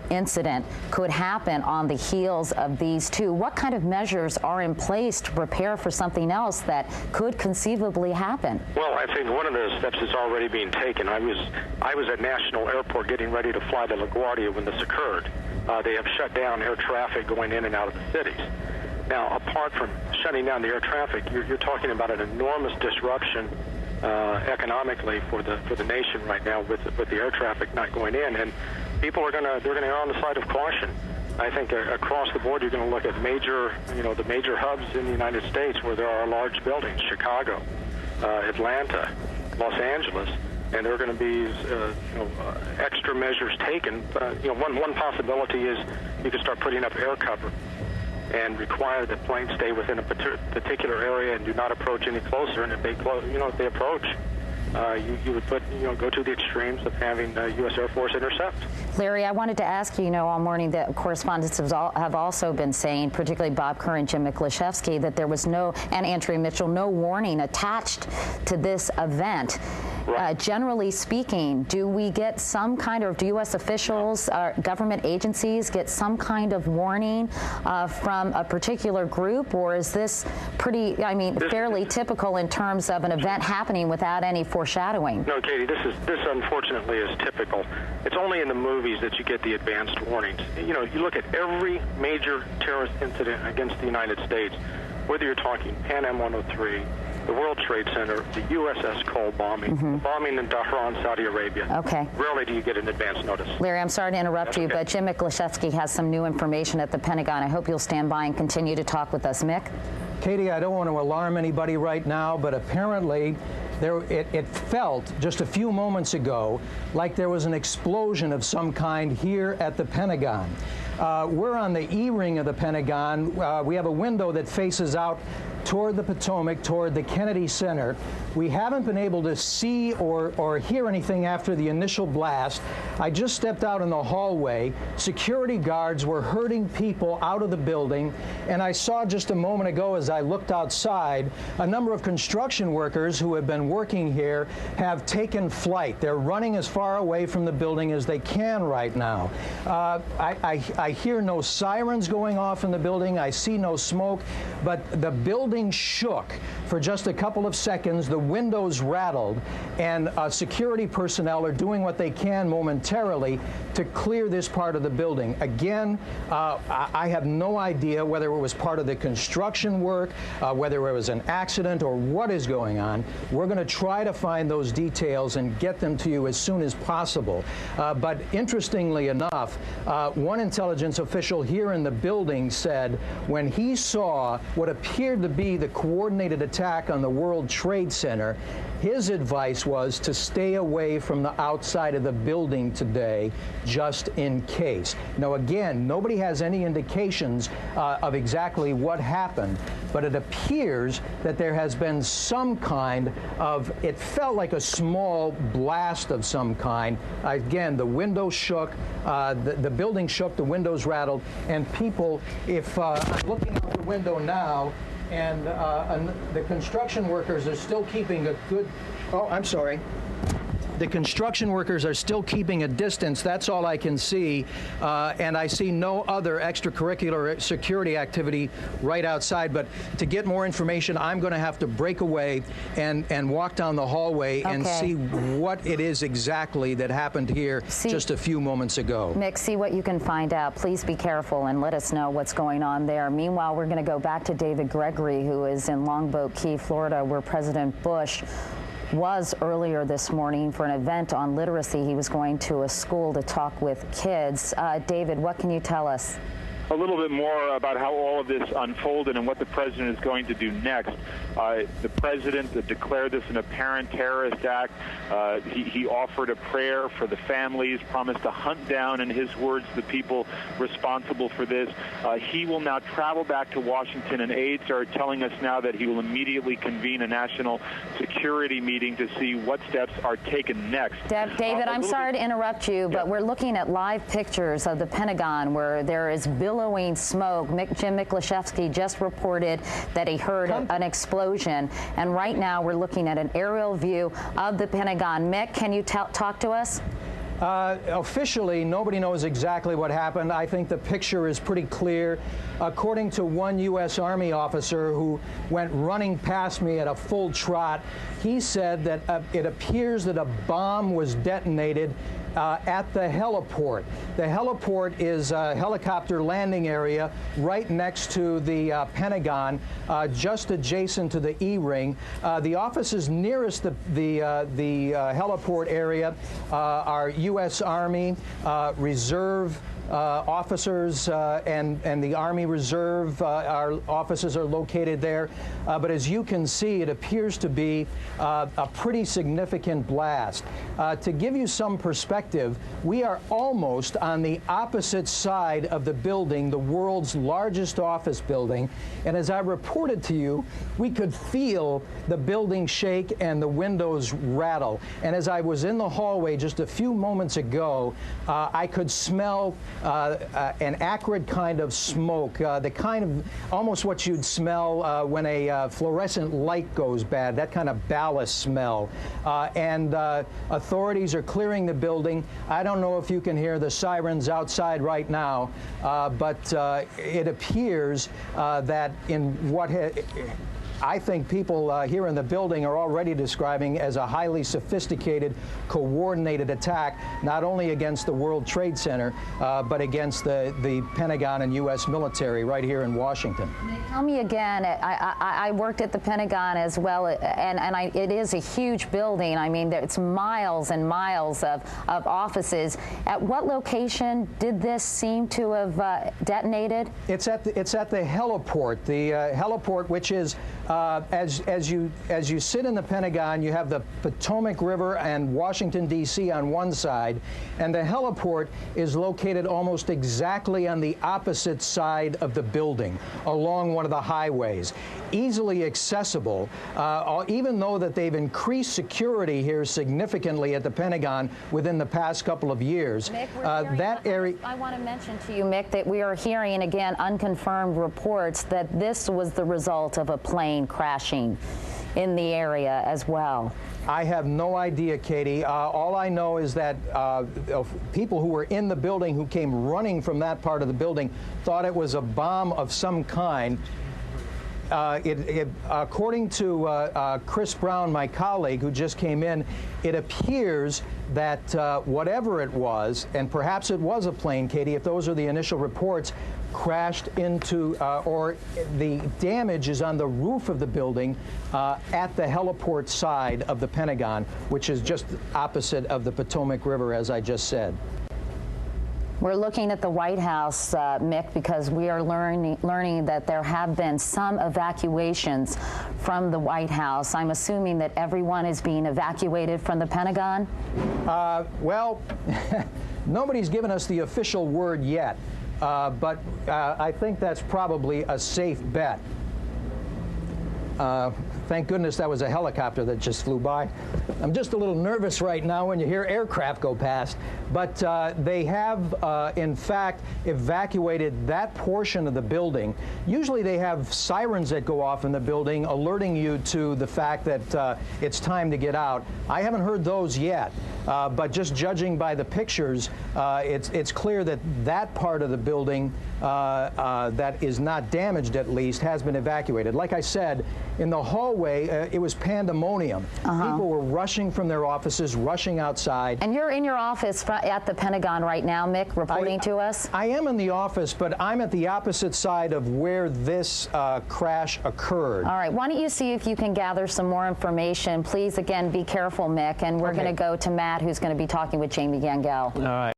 incident could happen on the heels of these two. What kind of measures are in place to prepare for something else that could conceivably happen? Well, I think one of the steps is already being taken. I was at National Airport getting ready to fly to LaGuardia when this occurred. They have shut down air traffic going in and out of the cities. Now, apart from shutting down the air traffic, you're talking about an enormous disruption economically for the nation right now with the air traffic not going in, and people are they're going to err on the side of caution. I think across the board, you're going to look at the major hubs in the United States where there are large buildings: Chicago, Atlanta, Los Angeles, and there are going to be extra measures taken. One possibility is you could start putting up air cover and require that planes stay within a particular area and do not approach any closer. And if they approach, you would go to the extremes of having the U.S. Air Force intercept. Larry, I wanted to ask you, all morning that correspondents have also been saying, particularly Bob Kerr and Jim Miklashevsky, that there was and Andrea Mitchell, no warning attached to this event. Right. Generally speaking, do we get some kind of, do U.S. officials, government agencies get some kind of warning from a particular group, or is this fairly typical in terms of an event happening without any foreshadowing? No, Katie, this unfortunately is typical. It's only in the movies that you get the advanced warnings. You look at every major terrorist incident against the United States, whether you're talking Pan Am 103, the World Trade Center, the USS Cole bombing, the bombing in Tehran, Saudi Arabia. Okay. Rarely do you get an advance notice. Larry, I'm sorry to interrupt you, but Jim Miklashevsky has some new information at the Pentagon. I hope you'll stand by and continue to talk with us. Mick? Katie, I don't want to alarm anybody right now, but apparently it felt just a few moments ago like there was an explosion of some kind here at the Pentagon. We're on the E-ring of the Pentagon. We have a window that faces out toward the Potomac, toward the Kennedy Center. We haven't been able to see or hear anything after the initial blast. I just stepped out in the hallway. Security guards were herding people out of the building, and I saw just a moment ago as I looked outside, a number of construction workers who have been working here have taken flight. They're running as far away from the building as they can right now. I hear no sirens going off in the building. I see no smoke, but the building shook for just a couple of seconds. The windows rattled, and security personnel are doing what they can momentarily to clear this part of the building. Again, I have no idea whether it was part of the construction work, whether it was an accident, or what is going on. We're going to try to find those details and get them to you as soon as possible. But interestingly enough, one intelligence official here in the building said when he saw what appeared to be the coordinated attack on the World Trade Center, his advice was to stay away from the outside of the building today, just in case. Now, again, nobody has any indications of exactly what happened, but it appears that there has been some kind of, it felt like a small blast of some kind. Again, the windows shook, the building shook, the windows rattled, and people, if I'm looking out the window now, and the construction workers are still keeping a good, the construction workers are still keeping a distance. That's all I can see. And I see no other extracurricular security activity right outside. But to get more information, I'm going to have to break away and walk down the hallway and see what it is exactly that happened here just a few moments ago. Mick, see what you can find out. Please be careful and let us know what's going on there. Meanwhile, we're going to go back to David Gregory, who is in Longboat Key, Florida, where President Bush was earlier this morning for an event on literacy. He was going to a school to talk with kids. David, what can you tell us? A little bit more about how all of this unfolded and what the president is going to do next. The president declared this an apparent terrorist act. He offered a prayer for the families, promised to hunt down, in his words, the people responsible for this. He will now travel back to Washington, and aides are telling us now that he will immediately convene a national security meeting to see what steps are taken next. David, I'm sorry to interrupt you, but we're looking at live pictures of the Pentagon where there is billowing smoke. Jim Miklashevsky just reported that he heard an explosion, and right now we're looking at an aerial view of the Pentagon. Mick, can you talk to us? Officially, nobody knows exactly what happened. I think the picture is pretty clear. According to one U.S. Army officer who went running past me at a full trot, he said that it appears that a bomb was detonated at the heliport. The heliport is a helicopter landing area right next to the Pentagon, just adjacent to the E-ring. The offices nearest the heliport area are U.S. Army, Reserve officers, and the Army Reserve our offices are located there. But as you can see, it appears to be a pretty significant blast. To give you some perspective, we are almost on the opposite side of the building, the world's largest office building. And as I reported to you, we could feel the building shake and the windows rattle. And as I was in the hallway just a few moments ago, I could smell an acrid kind of smoke, the kind of almost what you'd smell when a fluorescent light goes bad, that kind of ballast smell. And authorities are clearing the building. I don't know if you can hear the sirens outside right now, but it appears that in what I think people here in the building are already describing as a highly sophisticated, coordinated attack, not only against the World Trade Center, but against the Pentagon and U.S. military right here in Washington. Tell me again, I worked at the Pentagon as well, and it is a huge building. I mean, it's miles and miles of offices. At what location did this seem to have detonated? It's at the heliport. The heliport, which is as you sit in the Pentagon, you have the Potomac River and Washington, D.C. on one side, and the heliport is located almost exactly on the opposite side of the building, along one of the highways. Easily accessible, even though that they've increased security here significantly at the Pentagon within the past couple of years. Mick, that area. I want to mention to you, Mick, that we are hearing again unconfirmed reports that this was the result of a plane crashing in the area as well. I have no idea, Katie. All I know is that people who were in the building who came running from that part of the building thought it was a bomb of some kind. According to Chris Brown, my colleague, who just came in, it appears that whatever it was, and perhaps it was a plane, Katie, if those are the initial reports, crashed into, or the damage is on the roof of the building at the heliport side of the Pentagon, which is just opposite of the Potomac River, as I just said. We're looking at the White House, Mick, because we are learning that there have been some evacuations from the White House. I'm assuming that everyone is being evacuated from the Pentagon? Well, nobody's given us the official word yet, but I think that's probably a safe bet. Thank goodness that was a helicopter that just flew by. I'm just a little nervous right now when you hear aircraft go past. But they have, in fact, evacuated that portion of the building. Usually they have sirens that go off in the building alerting you to the fact that it's time to get out. I haven't heard those yet. But just judging by the pictures, it's clear that that part of the building that is not damaged, at least, has been evacuated. Like I said, in the hallway, it was pandemonium. People were rushing from their offices, rushing outside. And you're in your office at the Pentagon right now, Mick, reporting to us? I am in the office, but I'm at the opposite side of where this crash occurred. All right. Why don't you see if you can gather some more information? Please, again, be careful, Mick, and we're going to go to Matt, who's going to be talking with Jamie Gangel. All right.